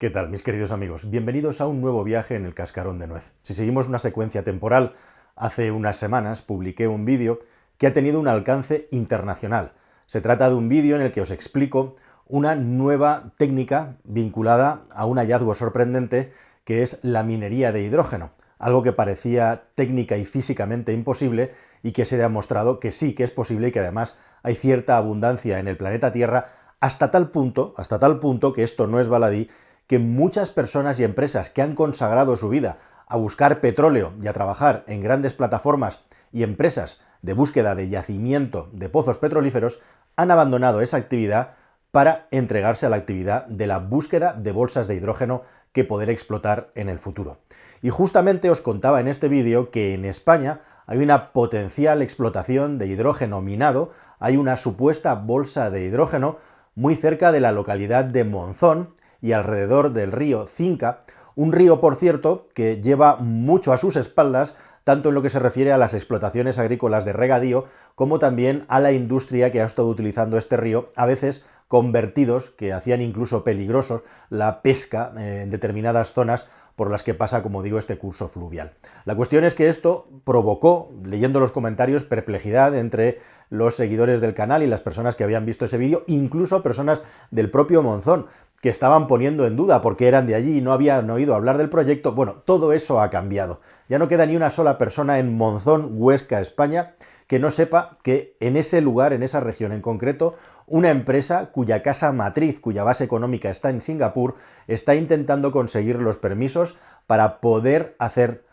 ¿Qué tal, mis queridos amigos? Bienvenidos a un nuevo viaje en el Cascarón de Nuez. Si seguimos una secuencia temporal, hace unas semanas publiqué un vídeo que ha tenido un alcance internacional. Se trata de un vídeo en el que os explico una nueva técnica vinculada a un hallazgo sorprendente que es la minería de hidrógeno, algo que parecía técnica y físicamente imposible y que se ha demostrado que sí que es posible y que además hay cierta abundancia en el planeta Tierra hasta tal punto que esto no es baladí, que muchas personas y empresas que han consagrado su vida a buscar petróleo y a trabajar en grandes plataformas y empresas de búsqueda de yacimiento de pozos petrolíferos han abandonado esa actividad para entregarse a la actividad de la búsqueda de bolsas de hidrógeno que poder explotar en el futuro. Y justamente os contaba en este vídeo que en España hay una potencial explotación de hidrógeno minado, hay una supuesta bolsa de hidrógeno muy cerca de la localidad de Monzón y alrededor del río Cinca, un río, por cierto, que lleva mucho a sus espaldas, tanto en lo que se refiere a las explotaciones agrícolas de regadío, como también a la industria que ha estado utilizando este río, a veces con vertidos que hacían incluso peligrosos la pesca en determinadas zonas por las que pasa, como digo, este curso fluvial. La cuestión es que esto provocó, leyendo los comentarios, perplejidad entre los seguidores del canal y las personas que habían visto ese vídeo, incluso personas del propio Monzón, que estaban poniendo en duda porque eran de allí y no habían oído hablar del proyecto. Bueno, todo eso ha cambiado. Ya no queda ni una sola persona en Monzón, Huesca, España, que no sepa que en ese lugar, en esa región en concreto, una empresa cuya casa matriz, cuya base económica está en Singapur, está intentando conseguir los permisos para poder hacer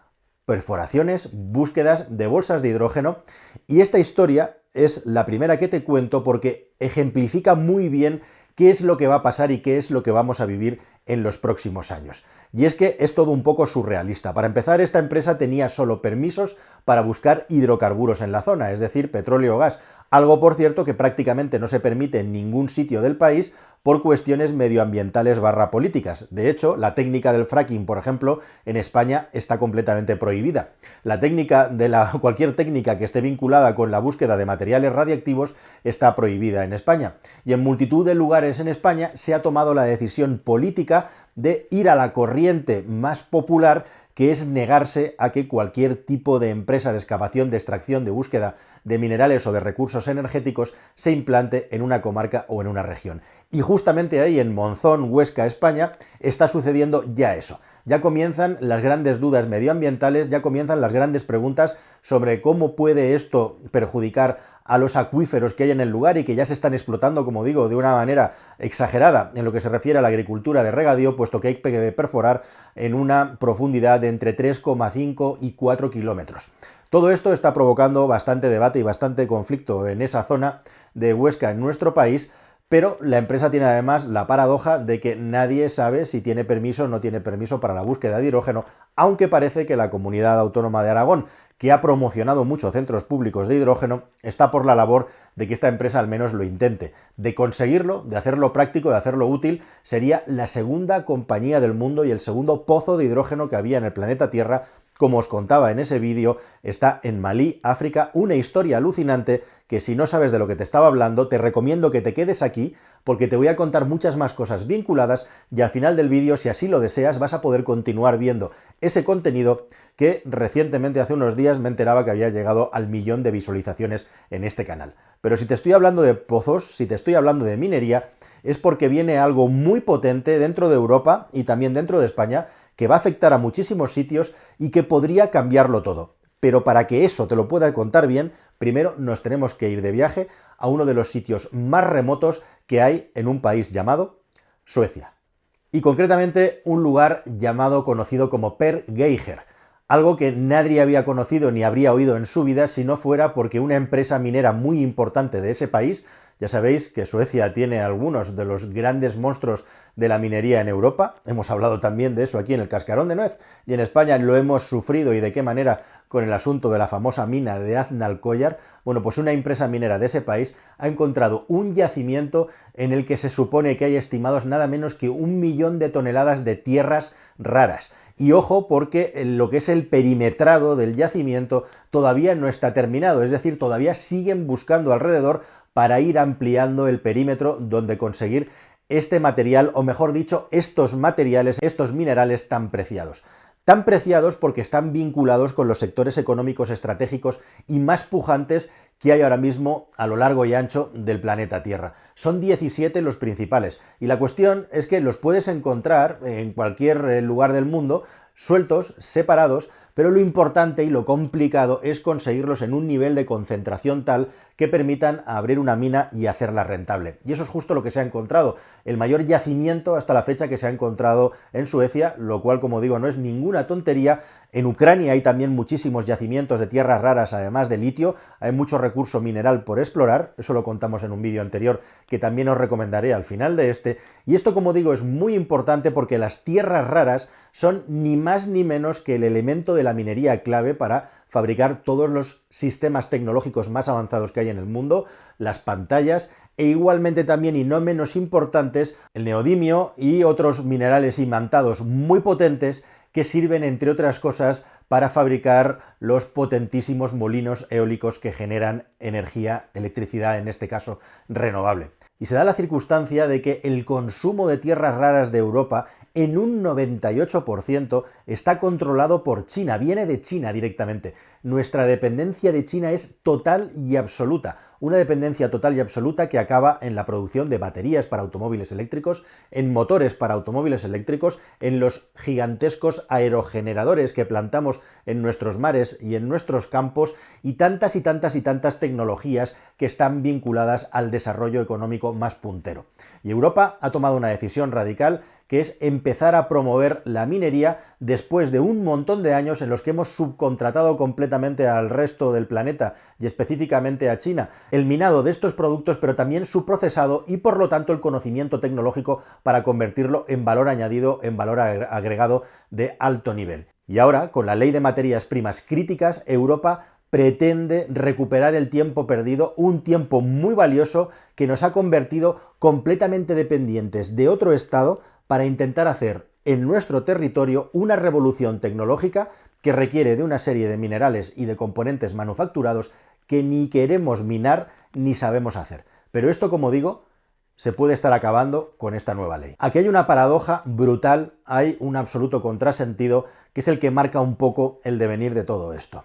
perforaciones, búsquedas de bolsas de hidrógeno. Y esta historia es la primera que te cuento porque ejemplifica muy bien qué es lo que va a pasar y qué es lo que vamos a vivir en los próximos años. Y es que es todo un poco surrealista. Para empezar, esta empresa tenía solo permisos para buscar hidrocarburos en la zona, es decir, petróleo o gas, algo, por cierto, que prácticamente no se permite en ningún sitio del país por cuestiones medioambientales / políticas. De hecho, la técnica del fracking, por ejemplo, en España está completamente prohibida. La técnica de cualquier técnica que esté vinculada con la búsqueda de materiales radiactivos está prohibida en España. Y en multitud de lugares en España se ha tomado la decisión política de ir a la corriente más popular, que es negarse a que cualquier tipo de empresa de excavación, de extracción, de búsqueda de minerales o de recursos energéticos se implante en una comarca o en una región. Y justamente ahí, en Monzón, Huesca, España, está sucediendo ya eso. Ya comienzan las grandes dudas medioambientales, ya comienzan las grandes preguntas sobre cómo puede esto perjudicar a los acuíferos que hay en el lugar y que ya se están explotando, como digo, de una manera exagerada en lo que se refiere a la agricultura de regadío, puesto que hay que perforar en una profundidad de entre 3,5 y 4 kilómetros. Todo esto está provocando bastante debate y bastante conflicto en esa zona de Huesca, en nuestro país, pero la empresa tiene además la paradoja de que nadie sabe si tiene permiso o no tiene permiso para la búsqueda de hidrógeno, aunque parece que la Comunidad Autónoma de Aragón, que ha promocionado muchos centros públicos de hidrógeno, está por la labor de que esta empresa al menos lo intente. De conseguirlo, de hacerlo práctico, de hacerlo útil, sería la segunda compañía del mundo y el segundo pozo de hidrógeno que había en el planeta Tierra. Como os contaba en ese vídeo, está en Malí, África, una historia alucinante que, si no sabes de lo que te estaba hablando, te recomiendo que te quedes aquí porque te voy a contar muchas más cosas vinculadas y al final del vídeo, si así lo deseas, vas a poder continuar viendo ese contenido que recientemente, hace unos días, me enteraba que había llegado al 1.000.000 de visualizaciones en este canal. Pero si te estoy hablando de pozos, si te estoy hablando de minería, es porque viene algo muy potente dentro de Europa y también dentro de España, que va a afectar a muchísimos sitios y que podría cambiarlo todo. Pero para que eso te lo pueda contar bien, primero nos tenemos que ir de viaje a uno de los sitios más remotos que hay en un país llamado Suecia. Y concretamente un lugar conocido como Per Geijer, algo que nadie había conocido ni habría oído en su vida si no fuera porque una empresa minera muy importante de ese país, ya sabéis que Suecia tiene algunos de los grandes monstruos de la minería en Europa, hemos hablado también de eso aquí en el Cascarón de Nuez, y en España lo hemos sufrido y de qué manera con el asunto de la famosa mina de Aznalcóllar. Bueno, pues una empresa minera de ese país ha encontrado un yacimiento en el que se supone que hay estimados nada menos que 1.000.000 de toneladas de tierras raras. Y ojo, porque lo que es el perimetrado del yacimiento todavía no está terminado, es decir, todavía siguen buscando alrededor para ir ampliando el perímetro donde conseguir este material, o mejor dicho, estos materiales, estos minerales tan preciados. Tan preciados porque están vinculados con los sectores económicos estratégicos y más pujantes que hay ahora mismo a lo largo y ancho del planeta Tierra. Son 17 los principales, y la cuestión es que los puedes encontrar en cualquier lugar del mundo, sueltos, separados, pero lo importante y lo complicado es conseguirlos en un nivel de concentración tal que permitan abrir una mina y hacerla rentable. Y eso es justo lo que se ha encontrado, el mayor yacimiento hasta la fecha que se ha encontrado en Suecia, lo cual, como digo, no es ninguna tontería. En Ucrania hay también muchísimos yacimientos de tierras raras, además de litio, hay mucho recurso mineral por explorar, eso lo contamos en un vídeo anterior que también os recomendaré al final de este, y esto, como digo, es muy importante porque las tierras raras son ni más ni menos que el elemento de la minería clave para fabricar todos los sistemas tecnológicos más avanzados que hay en el mundo, las pantallas, e igualmente también, y no menos importantes, el neodimio y otros minerales imantados muy potentes que sirven, entre otras cosas, para fabricar los potentísimos molinos eólicos que generan energía, electricidad, en este caso renovable. Y se da la circunstancia de que el consumo de tierras raras de Europa en un 98% está controlado por China, viene de China directamente. Nuestra dependencia de China es total y absoluta, una dependencia total y absoluta que acaba en la producción de baterías para automóviles eléctricos, en motores para automóviles eléctricos, en los gigantescos aerogeneradores que plantamos en nuestros mares y en nuestros campos, y tantas y tantas y tantas tecnologías que están vinculadas al desarrollo económico más puntero. Y Europa ha tomado una decisión radical, que es empezar a promover la minería después de un montón de años en los que hemos subcontratado completamente al resto del planeta y específicamente a China el minado de estos productos, pero también su procesado y por lo tanto el conocimiento tecnológico para convertirlo en valor añadido, en valor agregado de alto nivel. Y ahora, con la ley de materias primas críticas, Europa pretende recuperar el tiempo perdido, un tiempo muy valioso que nos ha convertido completamente dependientes de otro estado para intentar hacer en nuestro territorio una revolución tecnológica que requiere de una serie de minerales y de componentes manufacturados que ni queremos minar ni sabemos hacer. Pero esto, como digo, se puede estar acabando con esta nueva ley. Aquí hay una paradoja brutal, hay un absoluto contrasentido que es el que marca un poco el devenir de todo esto.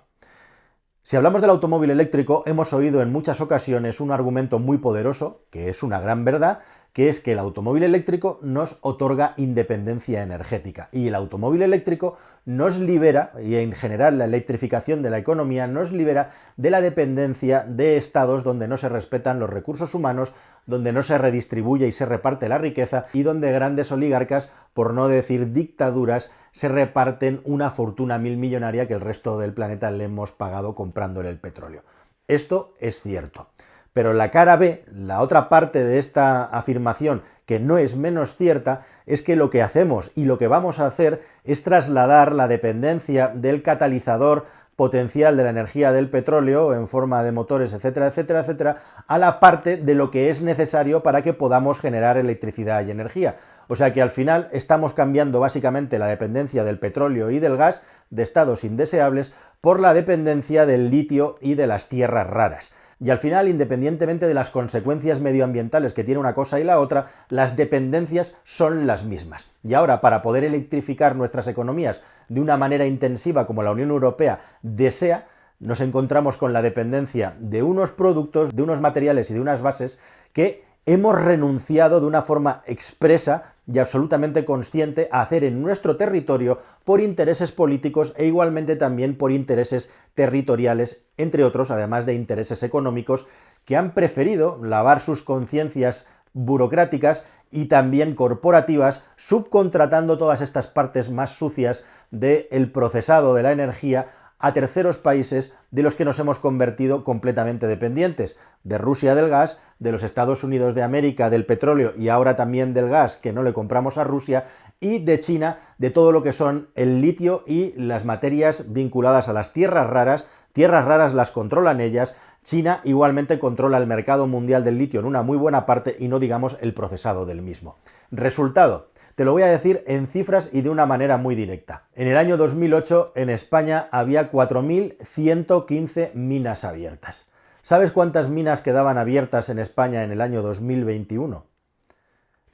Si hablamos del automóvil eléctrico, hemos oído en muchas ocasiones un argumento muy poderoso, que es una gran verdad, que es que el automóvil eléctrico nos otorga independencia energética y el automóvil eléctrico nos libera, y en general la electrificación de la economía nos libera de la dependencia de estados donde no se respetan los recursos humanos, donde no se redistribuye y se reparte la riqueza y donde grandes oligarcas, por no decir dictaduras, se reparten una fortuna milmillonaria que el resto del planeta le hemos pagado comprándole el petróleo. Esto es cierto. Pero la cara B, la otra parte de esta afirmación, que no es menos cierta, es que lo que hacemos y lo que vamos a hacer es trasladar la dependencia del catalizador potencial de la energía del petróleo en forma de motores, etcétera, etcétera, etcétera, a la parte de lo que es necesario para que podamos generar electricidad y energía. O sea que al final estamos cambiando básicamente la dependencia del petróleo y del gas de estados indeseables por la dependencia del litio y de las tierras raras. Y al final, independientemente de las consecuencias medioambientales que tiene una cosa y la otra, las dependencias son las mismas. Y ahora, para poder electrificar nuestras economías de una manera intensiva como la Unión Europea desea, nos encontramos con la dependencia de unos productos, de unos materiales y de unas bases que hemos renunciado de una forma expresa y absolutamente consciente a hacer en nuestro territorio por intereses políticos e igualmente también por intereses territoriales, entre otros, además de intereses económicos, que han preferido lavar sus conciencias burocráticas y también corporativas, subcontratando todas estas partes más sucias del procesado de la energía a terceros países de los que nos hemos convertido completamente dependientes, de Rusia del gas, de los Estados Unidos de América del petróleo y ahora también del gas que no le compramos a Rusia, y de China de todo lo que son el litio y las materias vinculadas a las tierras raras las controlan ellas. China igualmente controla el mercado mundial del litio en una muy buena parte y no digamos el procesado del mismo. Resultado, te lo voy a decir en cifras y de una manera muy directa. En el año 2008 en España había 4.115 minas abiertas. ¿Sabes cuántas minas quedaban abiertas en España en el año 2021?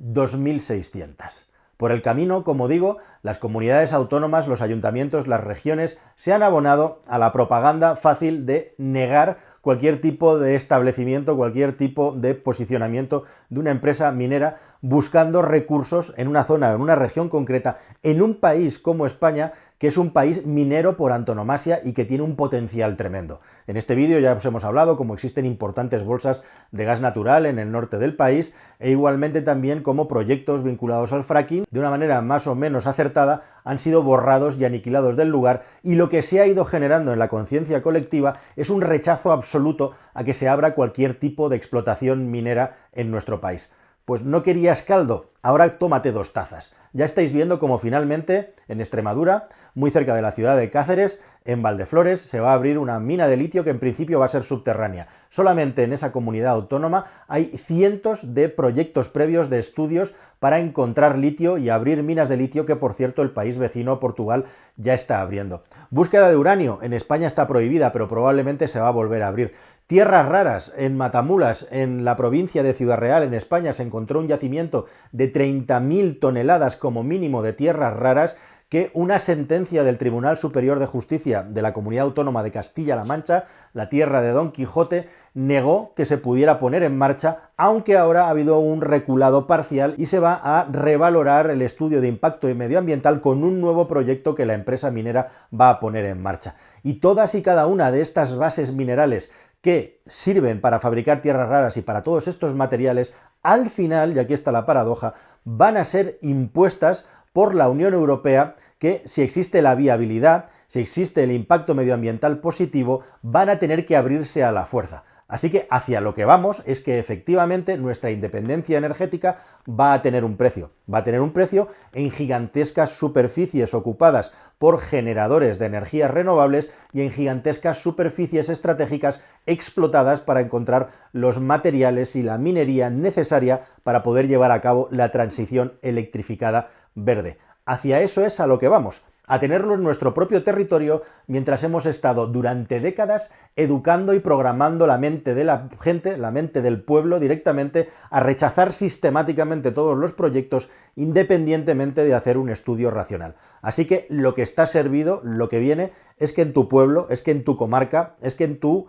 2.600. Por el camino, como digo, las comunidades autónomas, los ayuntamientos, las regiones se han abonado a la propaganda fácil de negar cualquier tipo de establecimiento, cualquier tipo de posicionamiento de una empresa minera buscando recursos en una zona, en una región concreta, en un país como España, que es un país minero por antonomasia y que tiene un potencial tremendo. En este vídeo ya os hemos hablado cómo existen importantes bolsas de gas natural en el norte del país e igualmente también cómo proyectos vinculados al fracking, de una manera más o menos acertada, han sido borrados y aniquilados del lugar, y lo que se ha ido generando en la conciencia colectiva es un rechazo absoluto a que se abra cualquier tipo de explotación minera en nuestro país. Pues no querías caldo, ahora tómate 2 tazas. Ya estáis viendo cómo finalmente en Extremadura, muy cerca de la ciudad de Cáceres, en Valdeflores, se va a abrir una mina de litio que en principio va a ser subterránea. Solamente en esa comunidad autónoma hay cientos de proyectos previos de estudios para encontrar litio y abrir minas de litio que, por cierto, el país vecino, Portugal, ya está abriendo. Búsqueda de uranio, en España está prohibida, pero probablemente se va a volver a abrir. Tierras raras, en Matamulas, en la provincia de Ciudad Real, en España, se encontró un yacimiento de 30.000 toneladas como mínimo de tierras raras que una sentencia del Tribunal Superior de Justicia de la Comunidad Autónoma de Castilla-La Mancha, la tierra de Don Quijote, negó que se pudiera poner en marcha, aunque ahora ha habido un reculado parcial y se va a revalorar el estudio de impacto medioambiental con un nuevo proyecto que la empresa minera va a poner en marcha. Y todas y cada una de estas bases minerales que sirven para fabricar tierras raras y para todos estos materiales, al final, y aquí está la paradoja, van a ser impuestas por la Unión Europea, que si existe la viabilidad, si existe el impacto medioambiental positivo, van a tener que abrirse a la fuerza. Así que hacia lo que vamos es que efectivamente nuestra independencia energética va a tener un precio. Va a tener un precio en gigantescas superficies ocupadas por generadores de energías renovables y en gigantescas superficies estratégicas explotadas para encontrar los materiales y la minería necesaria para poder llevar a cabo la transición electrificada verde. Hacia eso es a lo que vamos, a tenerlo en nuestro propio territorio mientras hemos estado durante décadas educando y programando la mente de la gente, la mente del pueblo directamente a rechazar sistemáticamente todos los proyectos independientemente de hacer un estudio racional. Así que lo que está servido, lo que viene, es que en tu pueblo, es que en tu comarca, es que en tu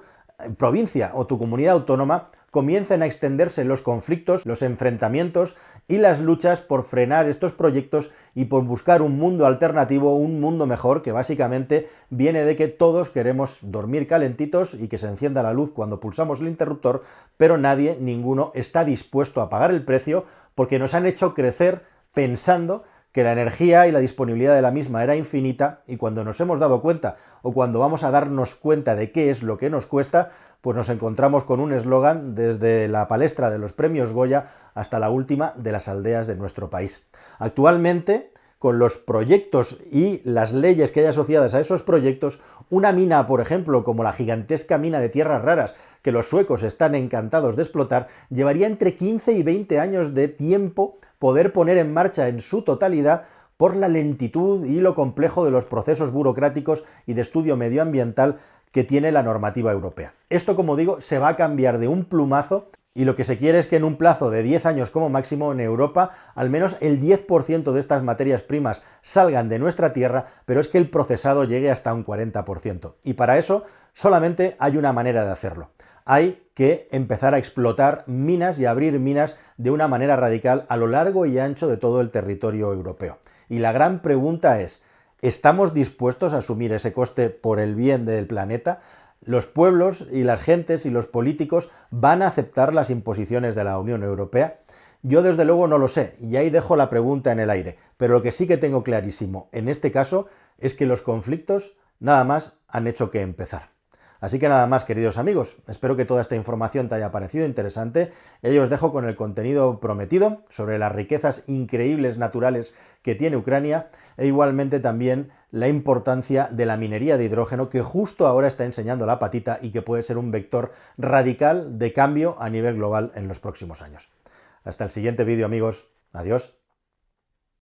provincia o tu comunidad autónoma comiencen a extenderse los conflictos, los enfrentamientos y las luchas por frenar estos proyectos y por buscar un mundo alternativo, un mundo mejor, que básicamente viene de que todos queremos dormir calentitos y que se encienda la luz cuando pulsamos el interruptor, pero nadie, ninguno, está dispuesto a pagar el precio porque nos han hecho crecer pensando que la energía y la disponibilidad de la misma era infinita, y cuando nos hemos dado cuenta o cuando vamos a darnos cuenta de qué es lo que nos cuesta, pues nos encontramos con un eslogan desde la palestra de los premios Goya hasta la última de las aldeas de nuestro país. Actualmente, con los proyectos y las leyes que hay asociadas a esos proyectos, una mina, por ejemplo, como la gigantesca mina de tierras raras, que los suecos están encantados de explotar, llevaría entre 15 y 20 años de tiempo poder poner en marcha en su totalidad por la lentitud y lo complejo de los procesos burocráticos y de estudio medioambiental que tiene la normativa europea. Esto, como digo, se va a cambiar de un plumazo, y lo que se quiere es que en un plazo de 10 años como máximo en Europa, al menos el 10% de estas materias primas salgan de nuestra tierra, pero es que el procesado llegue hasta un 40%. Y para eso solamente hay una manera de hacerlo. Hay que empezar a explotar minas y abrir minas de una manera radical a lo largo y ancho de todo el territorio europeo. Y la gran pregunta es, ¿estamos dispuestos a asumir ese coste por el bien del planeta? ¿Los pueblos y las gentes y los políticos van a aceptar las imposiciones de la Unión Europea? Yo desde luego no lo sé, y ahí dejo la pregunta en el aire, pero lo que sí que tengo clarísimo en este caso es que los conflictos nada más han hecho que empezar. Así que nada más, queridos amigos, espero que toda esta información te haya parecido interesante. Y ahí os dejo con el contenido prometido sobre las riquezas increíbles naturales que tiene Ucrania e igualmente también la importancia de la minería de hidrógeno, que justo ahora está enseñando la patita y que puede ser un vector radical de cambio a nivel global en los próximos años. Hasta el siguiente vídeo, amigos. Adiós.